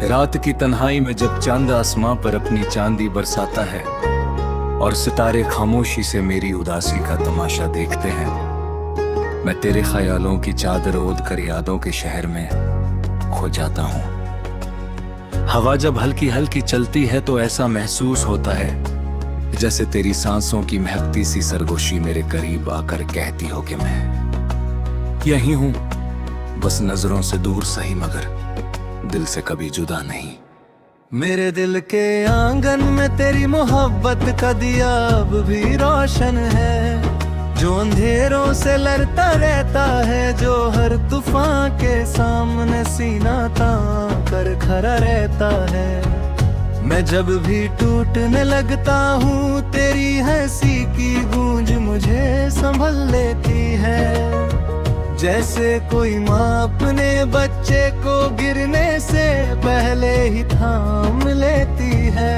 रात की तन्हाई में जब चांद आसमां पर अपनी चांदी बरसाता है और सितारे खामोशी से मेरी उदासी का तमाशा देखते हैं, मैं तेरे ख्यालों की चादर ओढ़ कर यादों के शहर में खो जाता हूँ। हवा जब हल्की हल्की चलती है तो ऐसा महसूस होता है जैसे तेरी सांसों की महकती सी सरगोशी मेरे करीब आकर कहती हो कि मैं यही हूँ, बस नजरों से दूर सही मगर दिल से कभी जुदा नहीं। मेरे दिल के आंगन में तेरी मोहब्बत का दिया अब भी रोशन है, जो अंधेरों से लड़ता रहता है, जो हर तूफान के सामने सीना तान कर खड़ा रहता है। मैं जब भी टूटने लगता हूँ तेरी हंसी की गूंज मुझे संभल लेती है, जैसे कोई माँ अपने बच्चे को गिरने से पहले ही थाम लेती है।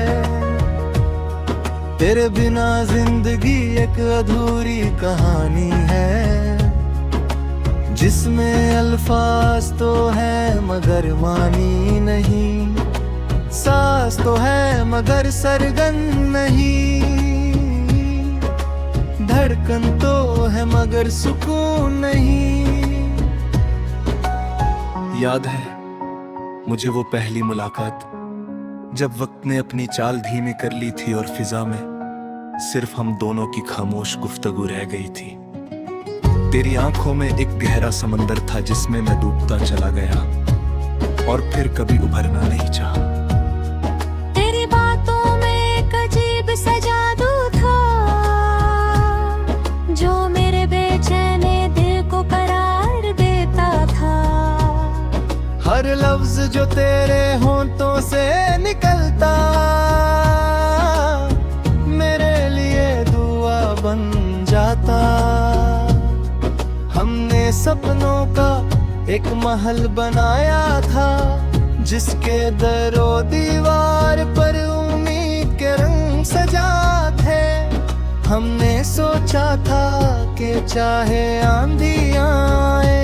तेरे बिना जिंदगी एक अधूरी कहानी है, जिसमें अल्फाज तो है मगर मानी नहीं, सांस तो है मगर सरगन नहीं, धड़कन तो है मगर सुकून नहीं। याद है मुझे वो पहली मुलाकात जब वक्त ने अपनी चाल धीमी कर ली थी और फिजा में सिर्फ हम दोनों की खामोश गुफ्तगू रह गई थी। तेरी आंखों में एक गहरा समंदर था जिसमें मैं डूबता चला गया और फिर कभी उभरना नहीं चाहा। तेरी बातों में एक अजीब सा जादू था, जो मेरे बेचैने दिल को करार देता था। हर लफ्ज जो तेरे होंठों से निकलता मेरे लिए दुआ बन जाता। हमने सपनों का एक महल बनाया था, जिसके दरो दीवार पर उम्मीद के रंग सजा थे। हमने सोचा था कि चाहे आंधियां आए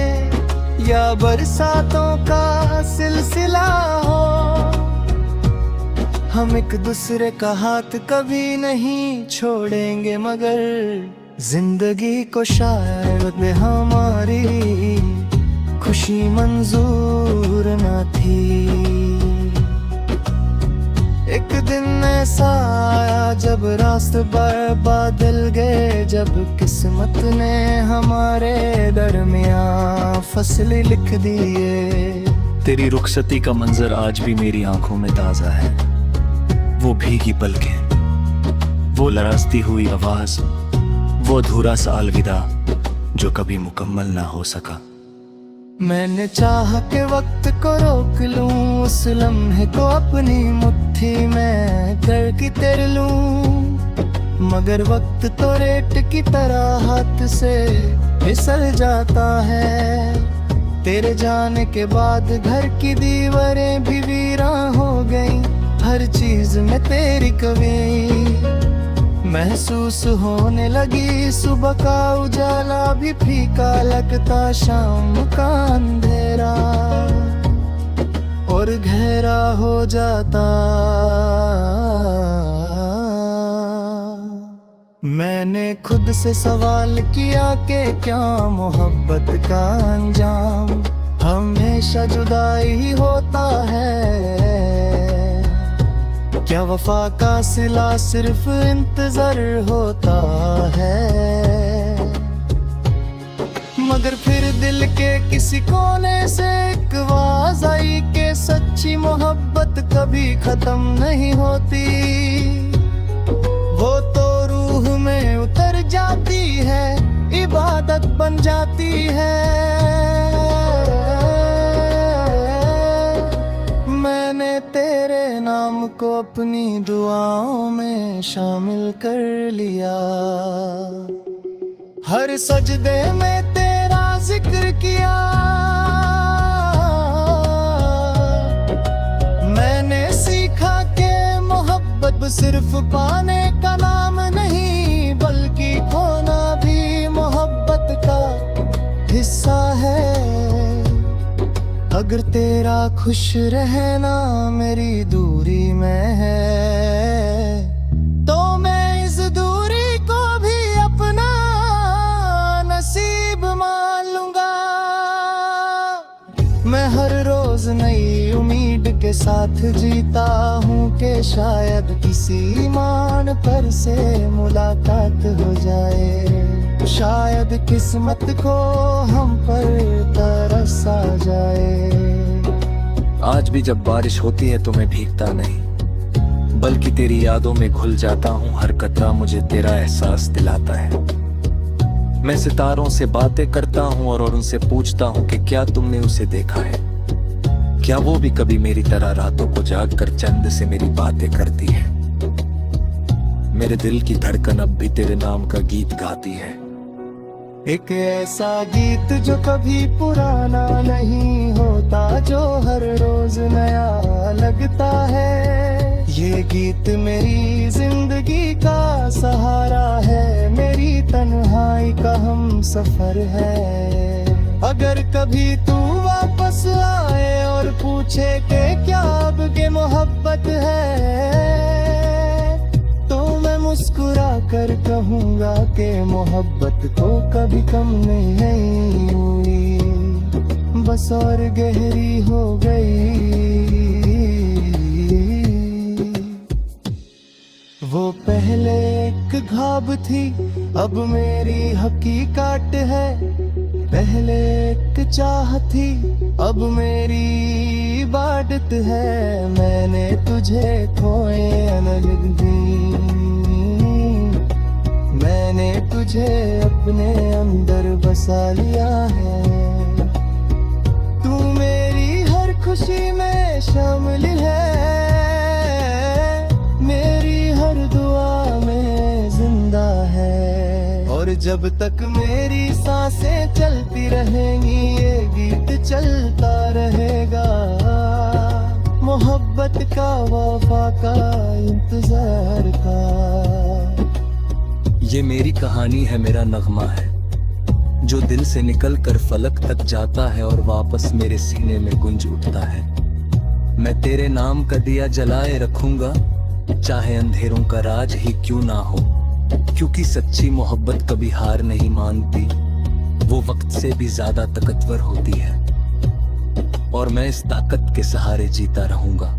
या बरसातों का सिलसिला हो, हम एक दूसरे का हाथ कभी नहीं छोड़ेंगे, मगर जिंदगी को शायद हमारी खुशी मंजूर न थी। एक दिन ऐसा आया जब रास्ते पर बादल गए, जब किस्मत ने हमारे दरमियां फसलें लिख दिए। तेरी रुखसती का मंजर आज भी मेरी आंखों में ताजा है, वो भीगी पलकें, वो लरजती हुई आवाज, वो अधूरा सा अलविदा जो कभी मुकम्मल ना हो सका। मैंने चाहा के वक्त को रोक लूं, उस लम्हे को अपनी मुट्ठी में करके तेरे लूं, मगर वक्त तो रेत की तरह हाथ से फिसल जाता है। तेरे जाने के बाद घर की दीवारें भी वीरान हो गईं, हर चीज में तेरी कमी महसूस होने लगी। सुबह का उजाला भी फीका लगता, शाम का अंधेरा और गहरा हो जाता। मैंने खुद से सवाल किया कि क्या मोहब्बत का अंजाम हमेशा जुदाई ही होता है, क्या वफा का सिला सिर्फ इंतजार होता है। मगर फिर दिल के किसी कोने से एक आवाज आई कि सच्ची मोहब्बत कभी खत्म नहीं होती, वो तो रूह में उतर जाती है, इबादत बन जाती है। मैंने तेरे नाम को अपनी दुआओं में शामिल कर लिया, हर सजदे में तेरा जिक्र किया। मैंने सीखा कि मोहब्बत सिर्फ पाने का नाम नहीं, बल्कि खोना भी मोहब्बत का हिस्सा है। अगर तेरा खुश रहना मेरी दूरी में है, तो मैं इस दूरी को भी अपना नसीब मान लूंगा। मैं हर रोज नई उम्मीद के साथ जीता हूँ कि शायद किसी मान पर से मुलाकात हो जाए, शायद किस्मत को हम पर तरस आ जाए। आज भी जब बारिश होती है तो मैं भीगता नहीं, बल्कि तेरी यादों में घुल जाता हूँ। हर कतरा मुझे तेरा एहसास दिलाता है। मैं सितारों से बातें करता हूँ और उनसे पूछता हूँ कि क्या तुमने उसे देखा है, क्या वो भी कभी मेरी तरह रातों को जाग कर चंद से मेरी बातें करती है। मेरे दिल की धड़कन अब भी तेरे नाम का गीत गाती है। एक ऐसा गीत जो कभी पुराना नहीं होता, जो हर रोज नया लगता है। ये गीत मेरी जिंदगी का सहारा है, मेरी तन्हाई का हम सफर है। अगर कभी तू वापस आए और पूछे कि क्या अब के मोहब्बत है, तो मैं मुस्कुरा कर कहूँगा कि मोहब्बत को कभी कम नहीं हुई, बस और गहरी हो गई। वो पहले एक ख्वाब थी, अब मेरी हकीकत है। पहले एक चाह थी, अब मेरी इबादत है। मैंने तुझे खोए अनलग दी, मैंने तुझे अपने अंदर बसा लिया है। तू मेरी हर खुशी में शामिल है, मेरी हर दुआ में जिंदा है। और जब तक मेरी सांसें चलती रहेंगी, ये गीत चलता रहेगा। मोहब्बत का, वफा का, इंतजार का। ये मेरी कहानी है, मेरा नगमा है, जो दिल से निकल कर फलक तक जाता है और वापस मेरे सीने में गुंज उठता है। मैं तेरे नाम का दिया जलाए रखूंगा, चाहे अंधेरों का राज ही क्यों ना हो, क्योंकि सच्ची मोहब्बत कभी हार नहीं मानती। वो वक्त से भी ज्यादा ताकतवर होती है और मैं इस ताकत के सहारे जीता रहूंगा।